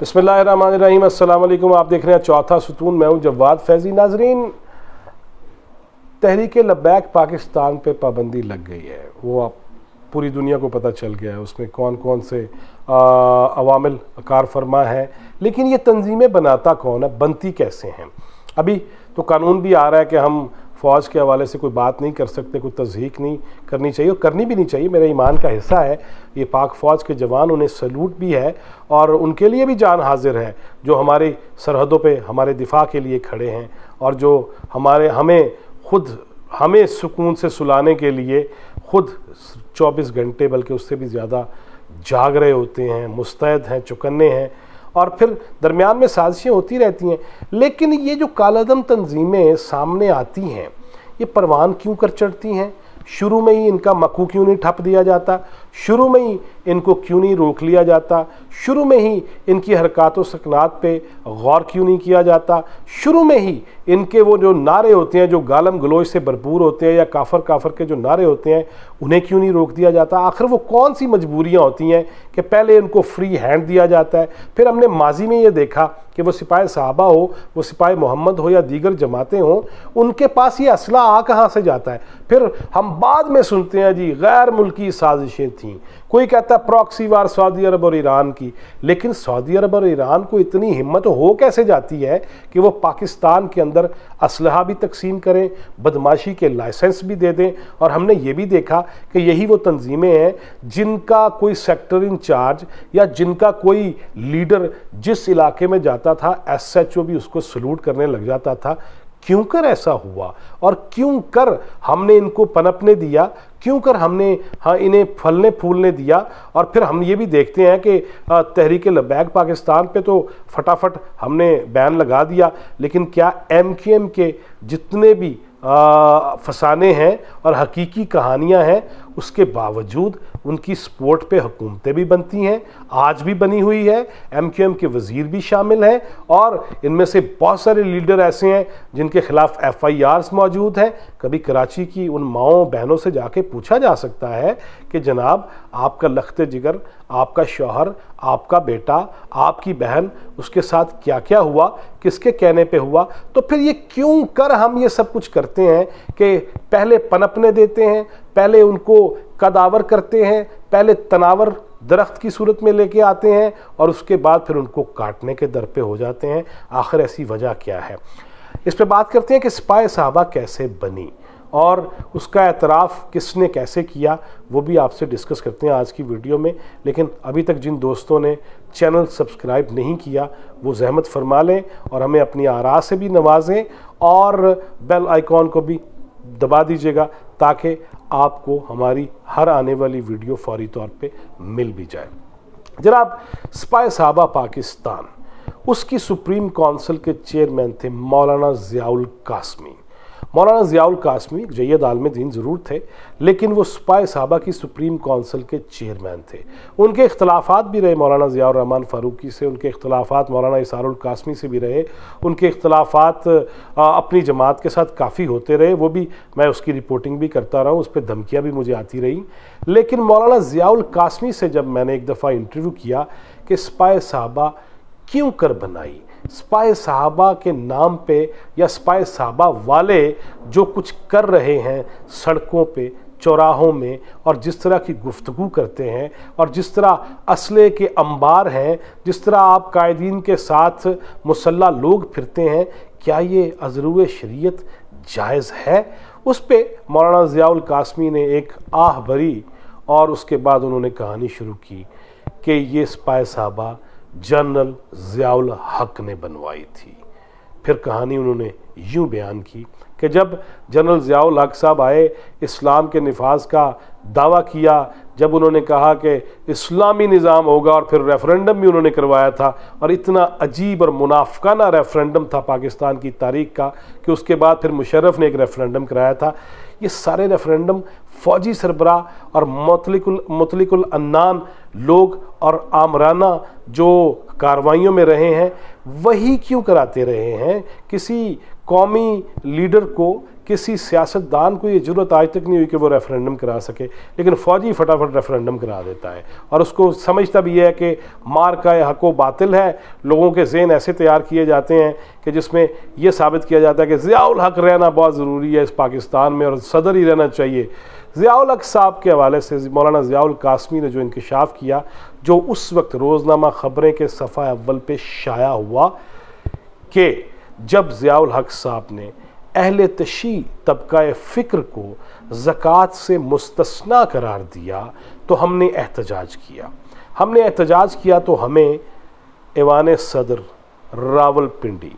बिस्मिल्लाहिर्रहमानिर्रहीम। अस्सलाम वालेकुम। आप देख रहे हैं चौथा सुतून। मैं हूं जवाद फैज़ी। नाजरीन, तहरीक लब्बैक पाकिस्तान पे पाबंदी लग गई है, वो आप पूरी दुनिया को पता चल गया है। उसमें कौन कौन से अवामिल कार फरमा है, लेकिन ये तंजीमें बनाता कौन है, बनती कैसे हैं। अभी तो कानून भी आ रहा है कि हम फ़ौज के हवाले से कोई बात नहीं कर सकते, कोई तज़हीक नहीं करनी चाहिए और करनी भी नहीं चाहिए। मेरे ईमान का हिस्सा है ये पाक फ़ौज के जवान, उन्हें सैल्यूट भी है और उनके लिए भी जान हाजिर है जो हमारी सरहदों पे हमारे दिफा के लिए खड़े हैं और जो हमें सुकून से सुलाने के लिए खुद 24 घंटे बल्कि उससे भी ज़्यादा जाग रहे होते हैं, मुस्तैद हैं, चौकन्ने हैं और फिर दरमियान में साजिशें होती रहती हैं। लेकिन ये जो कालादम तंजीमें सामने आती हैं, ये परवान क्यों कर चढ़ती हैं? शुरू में ही इनका मकू क्यों नहीं ठप दिया जाता? शुरू में ही इनको क्यों नहीं रोक लिया जाता? शुरू में ही इनकी हरकत व सकनात पे गौर क्यों नहीं किया जाता? शुरू में ही इनके वो जो नारे होते हैं, जो गालम गलोच से भरपूर होते हैं या काफर काफर के जो नारे होते हैं, उन्हें क्यों नहीं रोक दिया जाता? आखिर वो कौन सी मजबूरियां होती हैं कि पहले इनको फ्री हैंड दिया जाता है? फिर हमने माजी में ये देखा कि वो सिपाही साहबा हो, वो सिपाही मोहम्मद हो या दीगर जमातें हों, उनके पास ये असला आ कहाँ से जाता है? फिर हम बाद में सुनते हैं जी गैर मुल्की साजिशें थीं, कोई कहता है प्रॉक्सी वार सऊदी अरब और ईरान की। लेकिन सऊदी अरब और ईरान को इतनी हिम्मत हो कैसे जाती है कि वो पाकिस्तान के अंदर असलहा भी तकसीम करें, बदमाशी के लाइसेंस भी दे दें? और हमने ये भी देखा कि यही वो तंजीमें हैं जिनका कोई सेक्टर इंचार्ज या जिनका कोई लीडर जिस इलाके में जाता था, SHO भी उसको सलूट करने लग जाता था। क्यों कर ऐसा हुआ और क्यों कर हमने इनको पनपने दिया, क्यों कर हमने इन्हें फलने फूलने दिया? और फिर हम ये भी देखते हैं कि तहरीक लब्बैक पाकिस्तान पे तो फटाफट हमने बैन लगा दिया, लेकिन क्या MQM के जितने भी फसाने हैं और हकीकी कहानियां हैं, उसके बावजूद उनकी सपोर्ट पे हुकूमतें भी बनती हैं, आज भी बनी हुई है। MQM के वज़ीर भी शामिल हैं और इनमें से बहुत सारे लीडर ऐसे हैं जिनके खिलाफ FIRs मौजूद हैं। कभी कराची की उन माओं बहनों से जाके पूछा जा सकता है कि जनाब, आपका लख्त जिगर, आपका शौहर, आपका बेटा, आपकी बहन, उसके साथ क्या क्या हुआ, किसके कहने पे हुआ? तो फिर ये क्यों कर हम ये सब कुछ करते हैं कि पहले पनपने देते हैं, पहले उनको कदावर करते हैं, पहले तनावर दरख्त की सूरत में लेके आते हैं और उसके बाद फिर उनको काटने के दर पे हो जाते हैं। आखिर ऐसी वजह क्या है? इस पे बात करते हैं कि सिपाही साहबा कैसे बनी और उसका एतराफ़ किसने कैसे किया, वो भी आपसे डिस्कस करते हैं आज की वीडियो में। लेकिन अभी तक जिन दोस्तों ने चैनल सब्सक्राइब नहीं किया वो ज़हमत फरमा लें और हमें अपनी आरा से भी नवाजें और बेल आइकॉन को भी दबा दीजिएगा ताकि आपको हमारी हर आने वाली वीडियो फौरी तौर पे मिल भी जाए। जनाब, सिपाही साहबा पाकिस्तान, उसकी सुप्रीम काउंसिल के चेयरमैन थे मौलाना ज़ियाउल कासमी। मौलाना ज़ियाउल कासमी एक जय्यद आलिम दीन ज़रूर थे, लेकिन वो सिपाही साहबा की सुप्रीम काउंसिल के चेयरमैन थे। उनके इख्तलाफात भी रहे मौलाना ज़ियाउर रहमान फ़ारूकी से, उनके इख्तलाफात मौलाना इसारुल कासमी से भी रहे, उनके इख्तलाफात अपनी जमात के साथ काफ़ी होते रहे, वो भी मैं उसकी रिपोर्टिंग भी करता रहा हूँ, उस पर धमकियाँ भी मुझे आती रही। लेकिन मौलाना ज़ियाउल कासमी से जब मैंने एक दफ़ा इंटरव्यू किया कि सिपाही साहबा क्यों कर बनाई, सिपाही साहबा के नाम पे या सिपाही साहबा वाले जो कुछ कर रहे हैं सड़कों पे, चौराहों में, और जिस तरह की गुफ्तगू करते हैं और जिस तरह असले के अंबार हैं, जिस तरह आप कायदीन के साथ मुसल्ला लोग फिरते हैं, क्या ये अज़रूए शरीयत जायज़ है? उस पे मौलाना ज़ियाउल कासमी ने एक आह भरी और उसके बाद उन्होंने कहानी शुरू की कि ये सिपाही साहबा जनरल ज़ियाउल हक ने बनवाई थी। फिर कहानी उन्होंने यूँ बयान की कि जब जनरल ज़ियाउल हक साहब आए, इस्लाम के निफाज का दावा किया, जब उन्होंने कहा कि इस्लामी निज़ाम होगा और फिर रेफरेंडम भी उन्होंने करवाया था, और इतना अजीब और मुनाफिकाना रेफरेंडम था पाकिस्तान की तारीख का कि उसके बाद फिर मुशर्रफ ने एक रेफरेंडम कराया था। ये सारे रेफरेंडम फ़ौजी सरबराह और मुतलिकुल अन्नान लोग और आमराना जो कार्रवाइयों में रहे हैं वही क्यों कराते रहे हैं? किसी कौमी लीडर को, किसी सियासतदान को ये ज़रूरत आज तक नहीं हुई कि वो रेफरेंडम करा सके, लेकिन फ़ौजी फटाफट रेफरेंडम करा देता है और उसको समझता भी है कि मार का हक़ व बातिल है। लोगों के ज़हन ऐसे तैयार किए जाते हैं कि जिसमें ये साबित किया जाता है कि ज़ियाउल हक़ रहना बहुत ज़रूरी है इस पाकिस्तान में और सदर ही रहना चाहिए। ज़ियाउल हक़ साहब के हवाले से मौलाना ज़ियाउल कासमी ने जो इंकशाफ किया, जो उस वक्त रोज़नामा ख़बरें के सफ़ा अव्वल पे शाया हुआ कि जब ज़ियाउल हक़ साहब ने अहले तशी तबका फ़िक्र को ज़कात से मुस्तस्ना करार दिया तो हमने एहतजाज किया तो हमें ऐवान सदर रावलपिंडी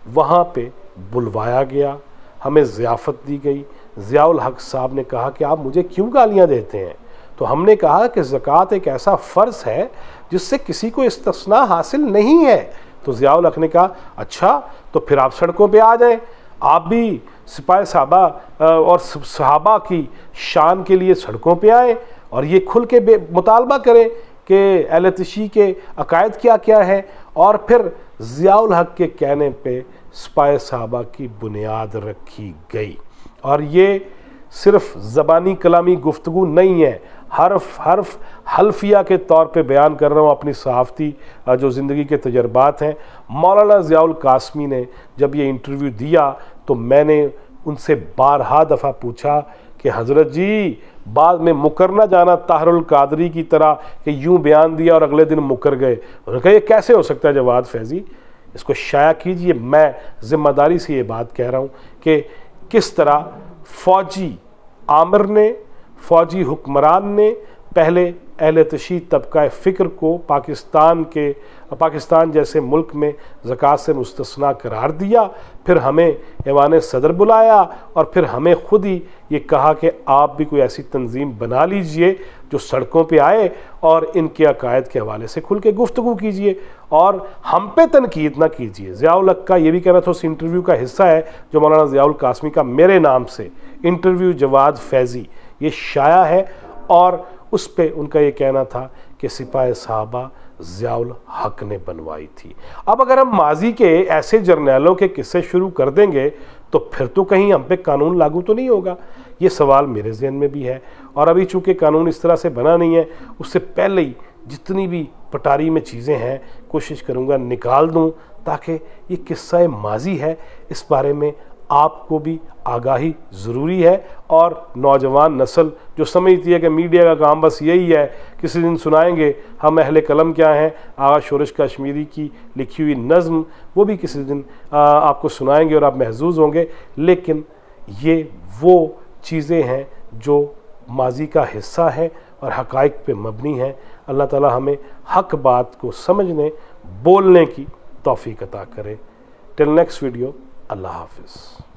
वहाँ पे बुलवाया गया, हमें ज़ियाफ़त दी गई। ज़ियाउल हक़ साहब ने कहा कि आप मुझे क्यों गालियाँ देते हैं? तो हमने कहा कि ज़कात एक ऐसा फ़र्ज़ है जिससे किसी को इस्तिस्ना हासिल नहीं है। तो ज़ियाउल हक़ ने कहा अच्छा तो फिर आप सड़कों पे आ जाएं, आप भी सिपाही साहबा और सहाबा की शान के लिए सड़कों पे आएँ और ये खुल के मुतालबा करें कि अहले तशी के अकायद क्या क्या है। और फिर ज़ियाउल हक़ के कहने पे सिपाही साहबा की बुनियाद रखी गई। और ये सिर्फ़ ज़बानी कलामी गुफ्तगू नहीं है, हर्फ हल्फिया के तौर पे बयान कर रहा हूँ अपनी सहाफ़ती जो ज़िंदगी के तजर्बात हैं। मौलाना ज़ियाउल कासमी ने जब ये इंटरव्यू दिया तो मैंने उनसे बारहा दफ़ा पूछा कि हज़रत जी बाद में मुकर ना जाना ताहरुल कादरी की तरह कि यूँ बयान दिया और अगले दिन मुकर गए। उन्होंने कहा ये कैसे हो सकता है जवाद फैज़ी, इसको शाया कीजिए। मैं ज़िम्मेदारी से ये बात कह रहा हूँ कि किस तरह फ़ौजी आमिर ने, फ़ौजी हुक्मरान ने पहले अहले तशी तबका फ़िक्र को पाकिस्तान जैसे मुल्क में ज़कात से मुस्तस्ना करार दिया, फिर हमें ऐवान सदर बुलाया और फिर हमें ख़ुद ही ये कहा कि आप भी कोई ऐसी तंजीम बना लीजिए जो सड़कों पे आए और इनके अकायद के हवाले से खुल के गुफ्तगू कीजिए और हम पे तनकीद ना कीजिए। ज़ियाउल हक़ का ये भी कहना था, उस इंटरव्यू का हिस्सा है जो मौलाना ज़ियाउल कासमी का मेरे नाम से इंटरव्यू जवाद फैज़ी ये शाया है और उस पे उनका ये कहना था कि सिपाही साहबा ज़ियाउल हक़ ने बनवाई थी। अब अगर हम माजी के ऐसे जर्नैलों के किस्से शुरू कर देंगे तो फिर तो कहीं हम पे कानून लागू तो नहीं होगा, ये सवाल मेरे ज़हन में भी है। और अभी चूँकि कानून इस तरह से बना नहीं है, उससे पहले ही जितनी भी पटारी में चीज़ें हैं कोशिश करूँगा निकाल दूँ ताकि ये किस्सा माजी है इस बारे में आपको भी आगाही ज़रूरी है। और नौजवान नस्ल जो समझती है कि मीडिया का काम बस यही है, किसी दिन सुनाएंगे हम अहले कलम क्या हैं, आगा शोरश कश्मीरी की लिखी हुई नज़्म वो भी किसी दिन आपको सुनाएंगे और आप महजूज़ होंगे। लेकिन ये वो चीज़ें हैं जो माजी का हिस्सा है और हक़ाइक़ पे मबनी है। अल्लाह ताला हमें हक़ बात को समझने बोलने की तौफ़ीक़ अता करे। टिल नेक्स्ट वीडियो, अल्लाह हाफ़िज़।